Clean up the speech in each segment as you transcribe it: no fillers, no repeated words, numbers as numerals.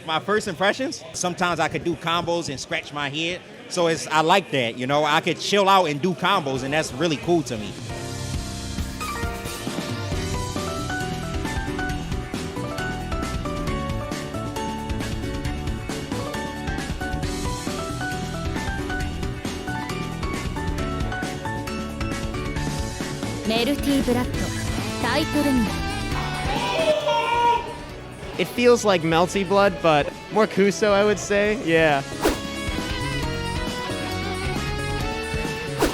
My first impressions, sometimes I could do combos and scratch my head. So I like that, you know, I could chill out and do combos, and that's really cool to me. Melty Blood, title Lumina. It feels like Melty Blood, but more Kuso, I would say. Yeah.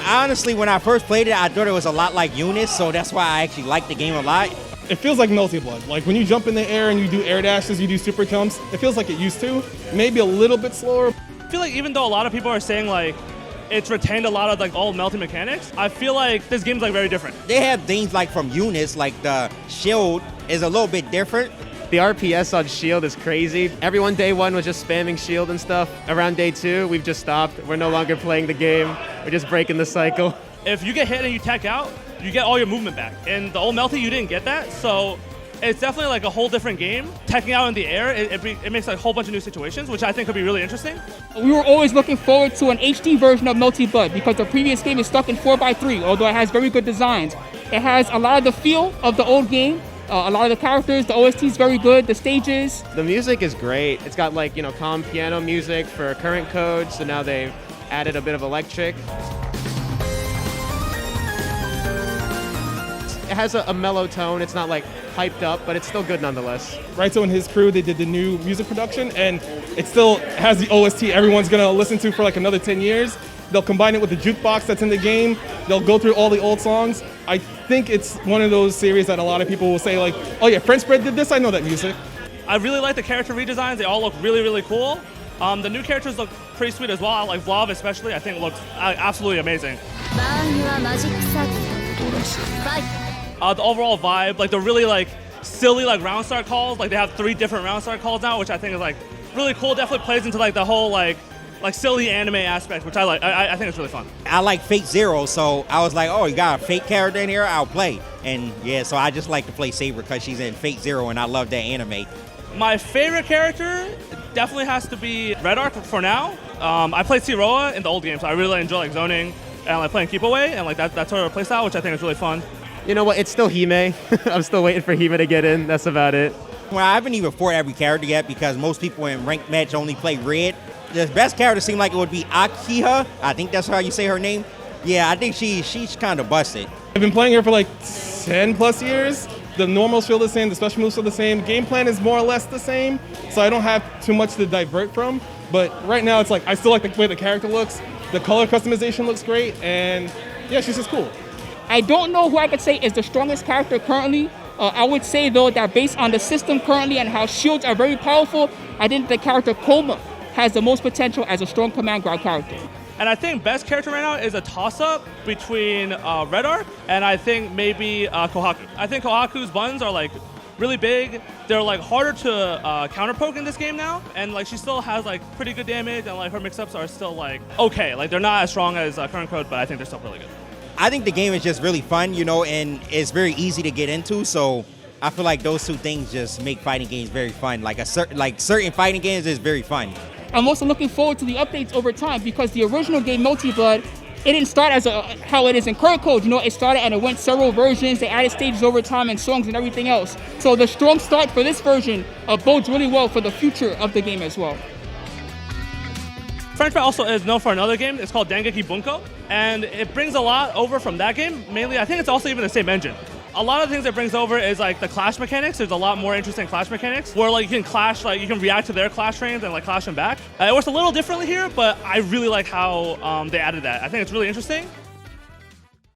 Honestly, when I first played it, I thought it was a lot like Eunice, so that's why I actually liked the game a lot. It feels like Melty Blood. Like when you jump in the air and you do air dashes, you do super jumps, it feels like it used to. Maybe a little bit slower. I feel like even though a lot of people are saying like it's retained a lot of like old Melty mechanics, I feel like this game's like very different. They have things like from Eunice, like the shield is a little bit different. The RPS on shield is crazy. Everyone day one was just spamming shield and stuff. Around day two, we've just stopped. We're no longer playing the game. We're just breaking the cycle. If you get hit and you tech out, you get all your movement back. In the old Melty, you didn't get that, so it's definitely like a whole different game. Teching out in the air, it makes like a whole bunch of new situations, which I think could be really interesting. We were always looking forward to an HD version of Melty Blood because the previous game is stuck in 4x3, although it has very good designs. It has a lot of the feel of the old game. A lot of the characters, the OST is very good, the stages. The music is great. It's got like, you know, calm piano music for current code, so now they've added a bit of electric. It has a mellow tone. It's not like hyped up, but it's still good nonetheless. Raito and his crew, they did the new music production, and it still has the OST everyone's gonna listen to for like another 10 years. They'll combine it with the jukebox that's in the game. They'll go through all the old songs. I think it's one of those series that a lot of people will say like, oh yeah, French Bread did this, I know that music. I really like the character redesigns. They all look really, really cool. The new characters look pretty sweet as well. Like Vlav especially, I think looks absolutely amazing. The overall vibe, like the really like silly like round start calls. Like they have 3 different round start calls now, which I think is like really cool. Definitely plays into like the whole like silly anime aspect, which I like. I think it's really fun. I like Fate Zero, so I was like, oh, you got a Fate character in here? I'll play. And yeah, so I just like to play Saber because she's in Fate Zero, and I love that anime. My favorite character definitely has to be Red Arc for now. I played Siroa in the old games, so I really enjoy like zoning and like playing keep away and like that sort of playstyle, which I think is really fun. You know what? It's still Hime. I'm still waiting for Hime to get in. That's about it. Well, I haven't even fought every character yet because most people in ranked match only play red. The best character seemed like it would be Akiha. I think that's how you say her name. Yeah, I think she's kind of busted. I've been playing her for like 10 plus years. The normals feel the same, the special moves feel the same. Game plan is more or less the same, so I don't have too much to divert from. But right now it's like, I still like the way the character looks. The color customization looks great, and yeah, she's just cool. I don't know who I could say is the strongest character currently. I would say though that based on the system currently and how shields are very powerful, I think the character Koma has the most potential as a strong command guard character. And I think best character right now is a toss-up between Red Arc and I think maybe Kohaku. I think Kohaku's buns are like really big. They're like harder to counter poke in this game now, and like she still has like pretty good damage, and like her mix-ups are still like okay. Like they're not as strong as current code, but I think they're still really good. I think the game is just really fun, you know, and it's very easy to get into. So I feel like those two things just make fighting games very fun. Like certain fighting games is very fun. I'm also looking forward to the updates over time because the original game, Melty Blood, it didn't start as how it is in current code. You know, it started and it went several versions. They added stages over time and songs and everything else. So the strong start for this version bodes really well for the future of the game as well. French Bread also is known for another game. It's called Dengeki Bunko, and it brings a lot over from that game. Mainly, I think it's also even the same engine. A lot of the things it brings over is like the clash mechanics. There's a lot more interesting clash mechanics where like you can clash, like you can react to their clash frames and like clash them back. It works a little differently here, but I really like how they added that. I think it's really interesting.